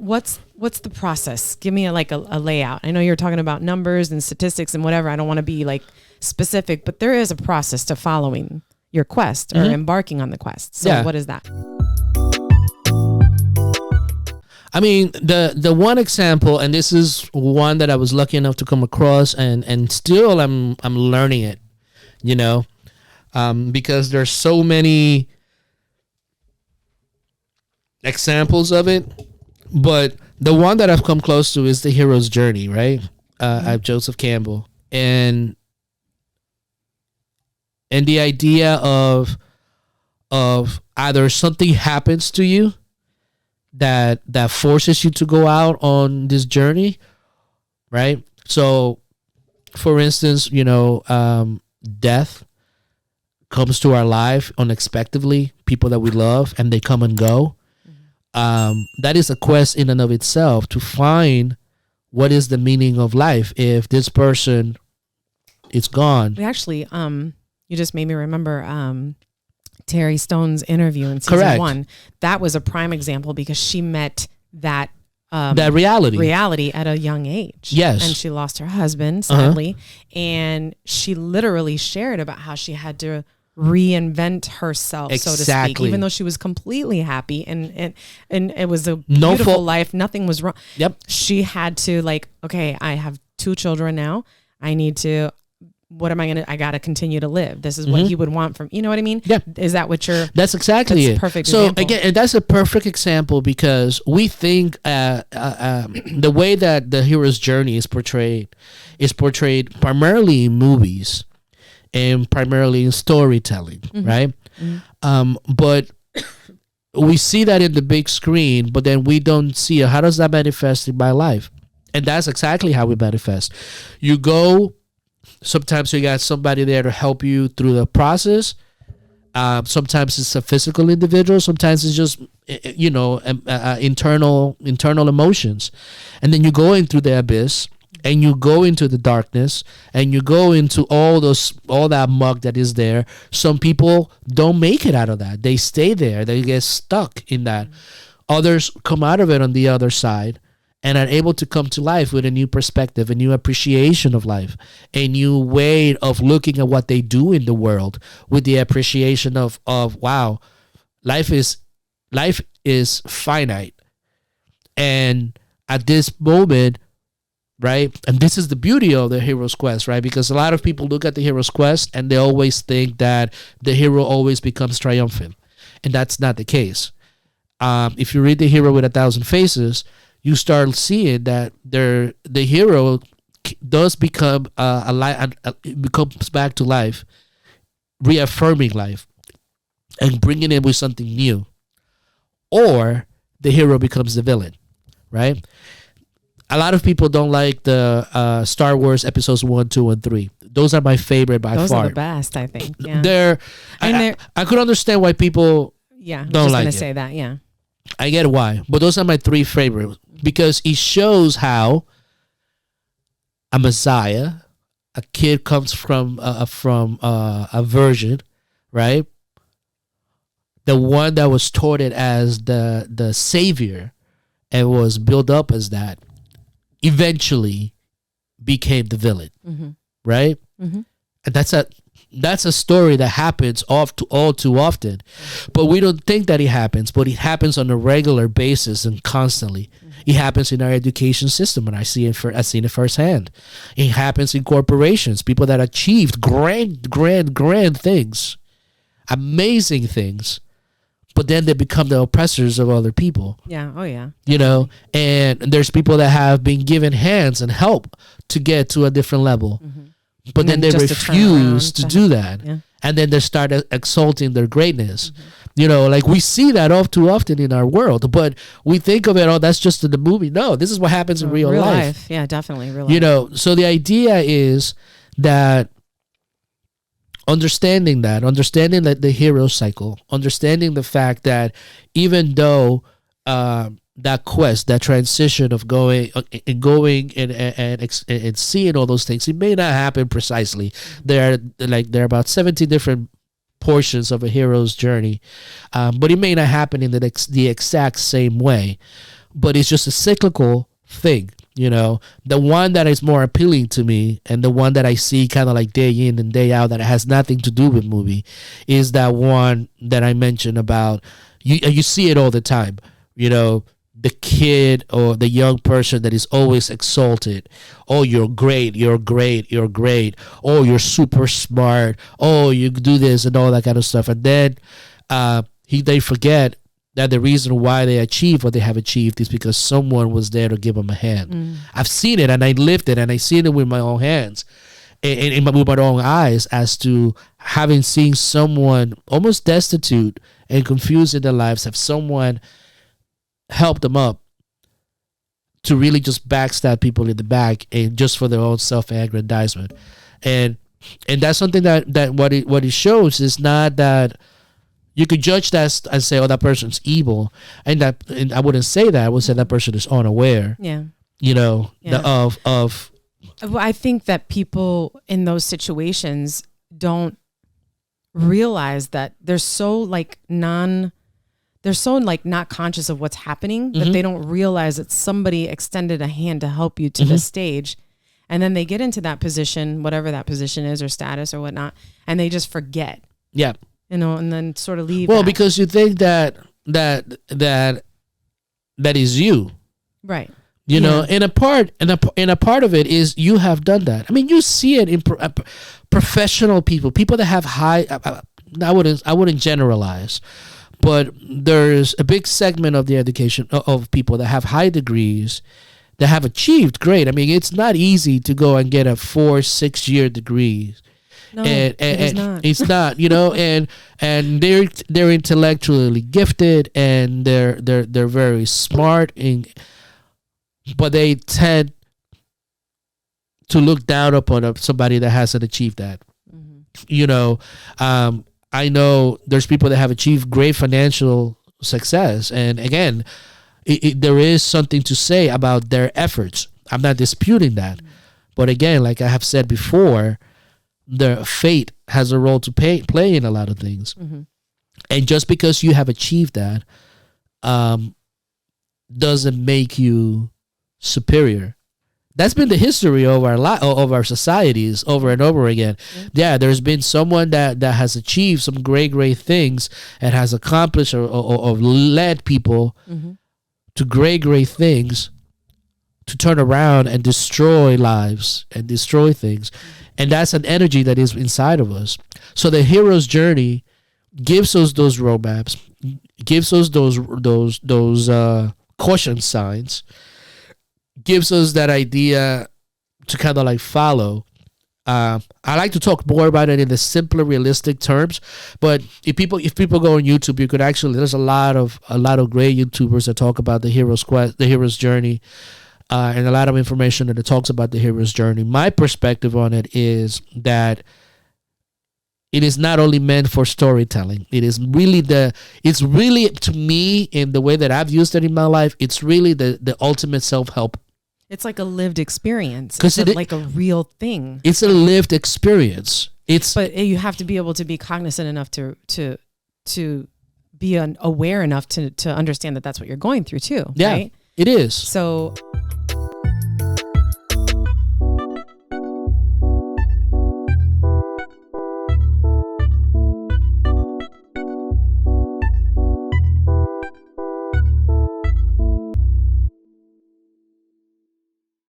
what's the process? Give me a layout. I know you're talking about numbers and statistics and whatever. I don't want to be like specific, but there is a process to following your quest or embarking on the quest. So what is that? I mean, the one example, and this is one that I was lucky enough to come across, and still I'm learning it, you know, because there's so many examples of it, but the one that I've come close to is the hero's journey, right? Of Joseph Campbell, and the idea of either something happens to you that forces you to go out on this journey, right? So, for instance, you know, death comes to our life unexpectedly, people that we love, and they come and go. That is a quest in and of itself to find what is the meaning of life if this person is gone. We actually, you just made me remember Terry Stone's interview in season 1. That was a prime example because she met that reality at a young age. Yes. And she lost her husband, sadly. And she literally shared about how she had to reinvent herself, so to speak, even though she was completely happy and it was a beautiful life. Nothing was wrong. Yep. She had to okay, I have 2 children now. I need to, I got to continue to live. This is what he would want from, you know what I mean? Yeah. Is that what that's exactly it. Perfect so example. Again, and that's a perfect example because we think the way that the hero's journey is portrayed primarily in movies and primarily in storytelling, right? But we see that in the big screen, but then we don't see how does that manifest in my life? And that's exactly how we manifest. You go, sometimes you got somebody there to help you through the process. Sometimes it's a physical individual. Sometimes it's just, you know, internal emotions. And then you go into the abyss and you go into the darkness and you go into all that muck that is there. Some people don't make it out of that. They stay there. They get stuck in that. Others come out of it on the other side and are able to come to life with a new perspective, a new appreciation of life, a new way of looking at what they do in the world with the appreciation of wow, life is finite. And at this moment, right, and this is the beauty of the hero's quest, right, because a lot of people look at the hero's quest and they always think that the hero always becomes triumphant, and that's not the case. If you read The Hero with 1,000 Faces, you start seeing that the hero does become becomes back to life, reaffirming life and bringing it with something new, or the hero becomes the villain, right? A lot of people don't like the Star Wars episodes 1, 2, and 3. Those are my favorite by far. Those are the best, I think. Yeah. I could understand why people don't like it. Say that, yeah. I get why, but those are my 3 favorite because it shows how a Messiah, a kid comes from a virgin, right? The one that was touted as the savior and was built up as that, eventually became the villain, right? And that's a story that happens all too often, but we don't think that it happens, but it happens on a regular basis and constantly. It happens in our education system, and I've seen it firsthand. It happens in corporations, people that achieved grand things, amazing things, but then they become the oppressors of other people. Yeah. Oh, yeah. You know, and there's people that have been given hands and help to get to a different level. But then they refuse to do that. Yeah. And then they start exalting their greatness. You know, like we see that all too often in our world. But we think of it, oh, that's just in the movie. No, this is what happens in real life. Yeah, definitely. Real life. You know, so the idea is that understanding that the hero cycle, understanding the fact that even though that quest, that transition of going and seeing all those things, it may not happen precisely. There are about 70 different portions of a hero's journey, but it may not happen in the exact same way. but it's just a cyclical thing. You know, the one that is more appealing to me and the one that I see kind of like day in and day out that has nothing to do with movie is that one that I mentioned about you see it all the time, you know, the kid or the young person that is always exalted. Oh, you're great, you're great, you're great. Oh, you're super smart. Oh, you do this and all that kind of stuff. And then they forget that the reason why they achieve what they have achieved is because someone was there to give them a hand. I've seen it and I lived it and I seen it with my own hands and with my own eyes as to having seen someone almost destitute and confused in their lives, have someone help them up to really just backstab people in the back and just for their own self-aggrandizement. And that's something that what it shows is not that you could judge that and say, oh, that person's evil. And I wouldn't say that. I would say that person is unaware. Yeah. You know, Well, I think that people in those situations don't realize that they're so not conscious of what's happening that they don't realize that somebody extended a hand to help you to the stage. And then they get into that position, whatever that position is or status or whatnot, and they just forget. Yeah. You know, and then sort of leave. Well, because you think that is you, right? You know, and a part of it is you have done that. I mean, you see it in professional people that have high. I wouldn't generalize, but there's a big segment of the education of people that have high degrees that have achieved great. I mean, it's not easy to go and get a 4-6 year degree. No, it's not, you know, and they're intellectually gifted and they're very smart, but they tend to look down upon somebody that hasn't achieved that. You know, I know there's people that have achieved great financial success, and again, there is something to say about their efforts. I'm not disputing that, but again, like I have said before, their fate has a role to play in a lot of things. And just because you have achieved that doesn't make you superior. That's been the history of our societies over and over again. Yeah, there's been someone that has achieved some great things and has accomplished or led people to great things to turn around and destroy lives and destroy things. And that's an energy that is inside of us. So the hero's journey gives us those roadmaps, gives us those caution signs, gives us that idea to kind of like follow. I like to talk more about it in the simpler, realistic terms. But if people go on YouTube, you could actually, there's a lot of great YouTubers that talk about the hero's quest, the hero's journey. And a lot of information that it talks about the hero's journey. My perspective on it is that it is not only meant for storytelling. It's really to me, in the way that I've used it in my life, it's really the ultimate self-help. It's like a lived experience. It's like a real thing. It's a lived experience. But you have to be able to be cognizant enough to be aware enough to understand that that's what you're going through too. Yeah, right? It is. So